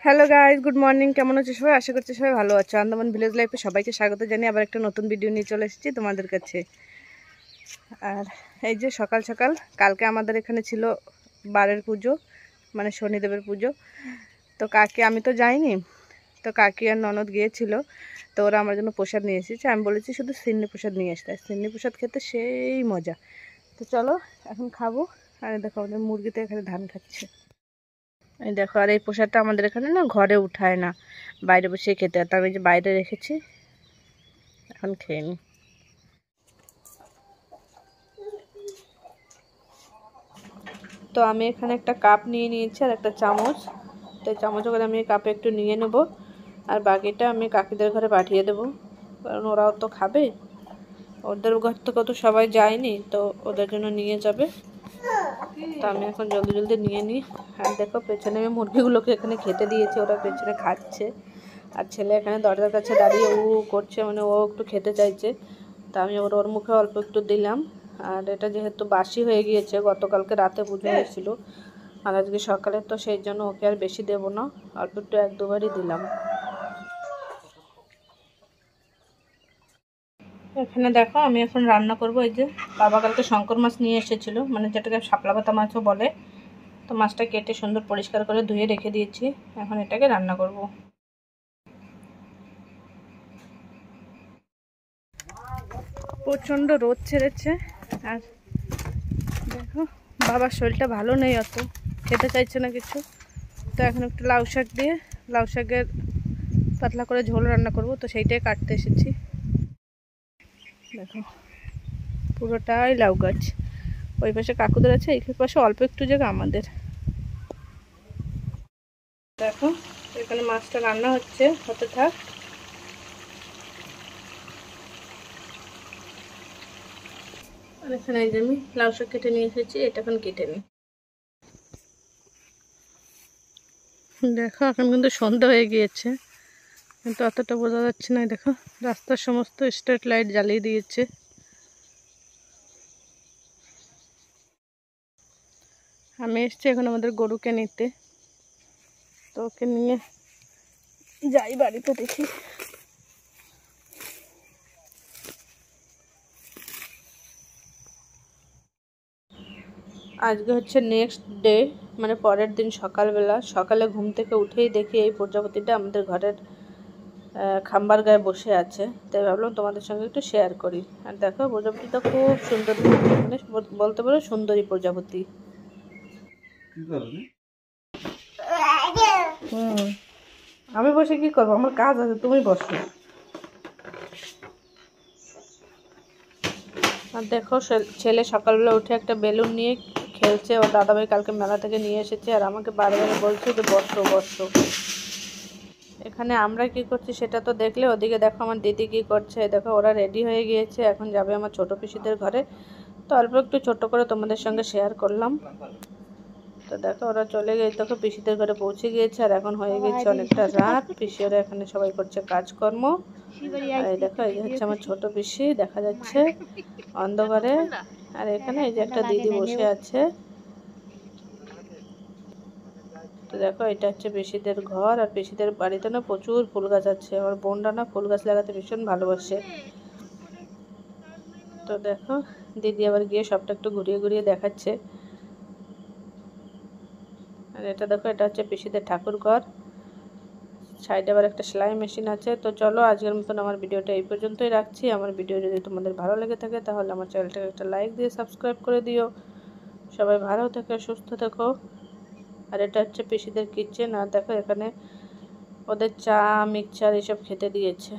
Hello guys, good morning. কেমন আছো সবাই? আশা করছি সবাই ভালো আছো। আন্দামান ভিলেজ লাইফে সবাইকে স্বাগত জানিয়ে আবার একটা নতুন ভিডিও নিয়ে চলে এসেছি তোমাদের কাছে। আর এই যে সকাল সকাল কালকে আমাদের এখানে ছিল বারের পুজো, মানে শনিদেবের পুজো। তো কাকি, আমি তো যাইনি, তো কাকি আর ননদ গিয়েছিল। তো ওরা আমার জন্য প্রসাদ নিয়ে এসেছে। আমি বলেছি শুধু সিন্নি প্রসাদ নিয়ে আসতে, সিন্নি প্রসাদ খেতে সেই মজা। তো চলো এখন খাবো। আর দেখো আমাদের মুরগিতে এখানে ধান খাচ্ছে। এই দেখো, আর এই প্রসাদটা আমাদের এখানে না ঘরে উঠায় না, বাইরে বসে খেতে হয়। তো আমি যে বাইরে রেখেছি, এখন খেয়ে নি। তো আমি এখানে একটা কাপ নিয়ে নিয়েছি আর একটা চামচ। তো এই চামচ করে আমি কাপে একটু নিয়ে নেব, আর বাকিটা আমি কাকিদের ঘরে পাঠিয়ে দেবো, কারণ ওরাও তো খাবে। ওদের ঘর থেকে তো সবাই যায়নি, তো ওদের জন্য নিয়ে যাবে। তো আমি এখন জলদি জলদি নিয়ে নিই। আর দেখো পেছনে আমি মুরগিগুলোকে এখানে খেতে দিয়েছি, ওরা পেছনে খাচ্ছে। আর ছেলে এখানে দরজার কাছে দাঁড়িয়ে উ করছে, মানে ও একটু খেতে চাইছে। তা আমি ওর মুখে অল্প একটু দিলাম। আর এটা যেহেতু বাসি হয়ে গিয়েছে, গতকালকে রাতে পুজো হয়েছিল আর আজকে সকালে, তো সেই জন্য ওকে আর বেশি দেবো না, অল্প একটু এক দুবারই দিলাম। এখানে দেখো আমি এখন রান্না করব। এই যে বাবা কালকে শঙ্কর মাছ নিয়ে এসেছিলো, মানে যেটাকে শাপলা পাতা মাছও বলে। তো মাছটা কেটে সুন্দর পরিষ্কার করে ধুয়ে রেখে দিয়েছি, এখন এটাকে রান্না করব। প্রচণ্ড রোদ ছেড়েছে। আর দেখো বাবার শরীরটা ভালো নেই, অত খেতে চাইছে না কিছু। তো এখন একটু লাউ শাক দিয়ে, লাউ শাকের পাতলা করে ঝোল রান্না করব, তো সেইটাই কাটতে এসেছি। দেখো পুরোটাই লাউ গাছ। ওই পাশে কাকুদের আছে, এই পাশে অল্প একটু জায়গা আমাদের। দেখো এখানে মাছটা রান্না হচ্ছে, হতে থাক। আর এখানে এই যে আমি লাউ শাক কেটে নিয়ে এসেছি, এটা এখন কেটে নিই। দেখো এখন কিন্তু সন্ধ্যা হয়ে গিয়েছে, কিন্তু অতটা বোঝা যাচ্ছে না। দেখো রাস্তার সমস্ত স্ট্রিট লাইট জ্বালিয়ে দিয়েছে। আমি এসছি এখন আমাদের গরুকে নিতে, তো ওকে নিয়ে যাই বাড়িতে, দেখি। আজকে হচ্ছে নেক্সট ডে, মানে পরের দিন সকালবেলা। সকালে ঘুম থেকে উঠেই দেখি এই প্রজাপতিটা আমাদের ঘরের খাম্বার গায়ে বসে আছে। তাই ভাবলাম তোমাদের সঙ্গে একটু শেয়ার করি। আর দেখো প্রজাপতিটা খুব সুন্দর, মানে বলতে পারো সুন্দরী প্রজাপতি। আমি বসে কি করবো, আমার কাজ আছে, তুমি বসো। আর দেখো ছেলে সকালবেলা উঠে একটা বেলুন নিয়ে খেলছে, ওর দাদাভাই কালকে মেলা থেকে নিয়ে এসেছে, আর আমাকে বারবার বলছে যে বসো বসো। এখানে আমরা কি করছি সেটা তো দেখলে, ওদিকে দেখো আমার দিদি কি করছে। দেখো ওরা রেডি হয়ে গিয়েছে, এখন যাবে আমার ছোট পিসিদের ঘরে। তো অল্প একটু ছোট করে তোমাদের সঙ্গে শেয়ার করলাম। তো দেখো ওরা চলে গিয়ে দেখো পিসিদের ঘরে পৌঁছে গিয়েছে, আর এখন হয়ে গেছে অনেকটা রাত। পিসি ওরা এখানে সবাই করছে কাজকর্ম। আর এই দেখো এই যে হচ্ছে আমার ছোট পিসি, দেখা যাচ্ছে অন্ধকারে। আর এখানে এই যে একটা দিদি বসে আছে। তো দেখো এটা হচ্ছে পিসিদের ঘর, আর পিসিদের বাড়িতে না প্রচুর ফুল গাছ আছে। আমার বোনরা না ফুল গাছ লাগাতে ভীষণ ভালোবাসে। তো দেখো দিদি আবার গিয়ে সবটা একটু ঘুরিয়ে ঘুরিয়ে দেখাচ্ছে। আর এটা দেখো, এটা হচ্ছে পিসিদের ঠাকুর ঘর। সাইডে আবার একটা সেলাই মেশিন আছে। তো চলো আজকের মতন আমার ভিডিওটা এই পর্যন্তই রাখছি। আমার ভিডিও যদি তোমাদের ভালো লেগে থাকে তাহলে আমার চ্যানেলটাকে একটা লাইক দিয়ে সাবস্ক্রাইব করে দিও। সবাই ভালো থেকো, সুস্থ থেকো। আর এটা হচ্ছে পিসিদের কিচেন। আর দেখো এখানে ওদের চা মিক্সচার এসব খেতে দিয়েছে।